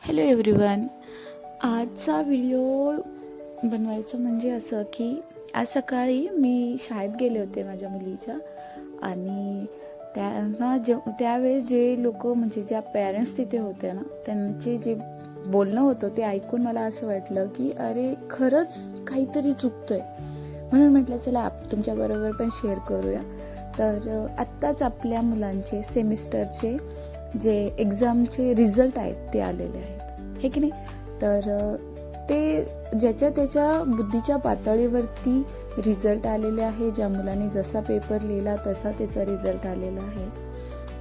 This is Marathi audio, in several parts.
Hello everyone. आजचा व्हिडिओ बनवायचं म्हणजे असं की आज सकाळी मी शाळेत गेले होते माझ्या मुलीच्या आणि त्यावेळेस जे लोक म्हणजे ज्या पेरेंट्स तिथे होते ना त्यांचे जे बोलणं होतं ते ऐकून मला असं वाटलं की अरे खरंच काहीतरी चुकतंय. म्हणून म्हटलं चला तुमच्याबरोबर पण शेअर करूया. तर आत्ताच आपल्या मुलांचे सेमिस्टरचे जे एक्झामचे रिझल्ट आहेत ते आलेले आहेत, हे की नाही. तर ते ज्याच्या त्याच्या बुद्धीच्या पातळीवरती रिझल्ट आलेले आहे. ज्या मुलाने जसा पेपर लिहिला तसा त्याचा रिझल्ट आलेला आहे.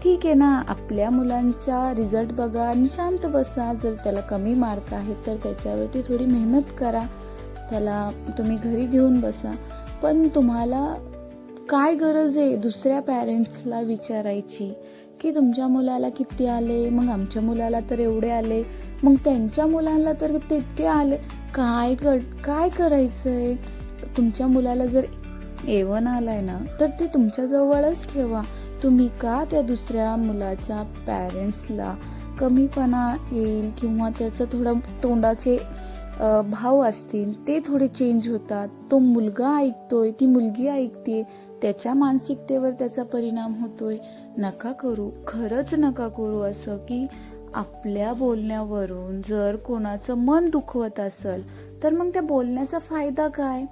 ठीक आहे ना, आपल्या मुलांचा रिझल्ट बघा आणि शांत बसा. जर त्याला कमी मार्क आहेत तर त्याच्यावरती थोडी मेहनत करा, त्याला तुम्ही घरी घेऊन बसा. पण तुम्हाला काय गरज आहे दुसऱ्या पॅरेंट्सला विचारायची की तुमच्या मुलाला किती आले, मग आमच्या मुलाला तर एवढे आले, मग त्यांच्या मुलाला तर तितके आले. काय करायचंय? तुमच्या मुलाला जर A1 आलाय ना तर ते तुमच्या जवळच ठेवा. तुम्ही का त्या दुसऱ्या मुलाच्या पॅरेंट्सला कमीपणा येईल किंवा त्याचं थोडं तोंडाचे भाव असतील ते थोडे चेंज होतात. तो मुलगा ऐकतोय, ती मुलगी ऐकते, त्याच्या मानसिकतेवर त्याचा परिणाम होतोय. नका करू, खरंच नका करू असं की आपल्या बोलण्यावरून जर कोणाचं मन दुखवत असेल तर मग त्या बोलण्याचा फायदा काय?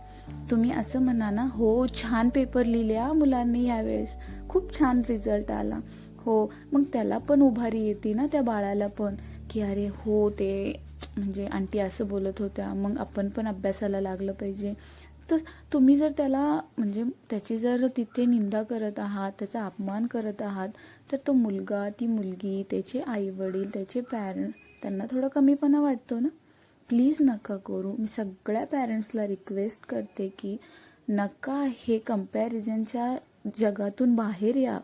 तुम्ही असं म्हणा ना, हो छान पेपर लिहिल्या मुलांनी यावेळेस, खूप छान रिझल्ट आला. हो, मग त्याला पण उभारी येते ना त्या बाळाला पण की अरे हो ते म्हणजे आंटी असं बोलत होत्या, मग आपण पण अभ्यासाला लागलं पाहिजे. तर तुम्ही जर त्याला म्हणजे त्याची जर तिथे निंदा करत आहात, त्याचा अपमान करत आहात, तर तो मुलगा, ती मुलगी, त्याचे आईवडील, त्याचे पॅरेंट्स, त्यांना थोडा कमीपणा वाटतो ना. प्लीज नका करू. मी सगळ्या पॅरेंट्सला रिक्वेस्ट करते की नका हे कंपॅरिझनच्या जगातून बाहेर या.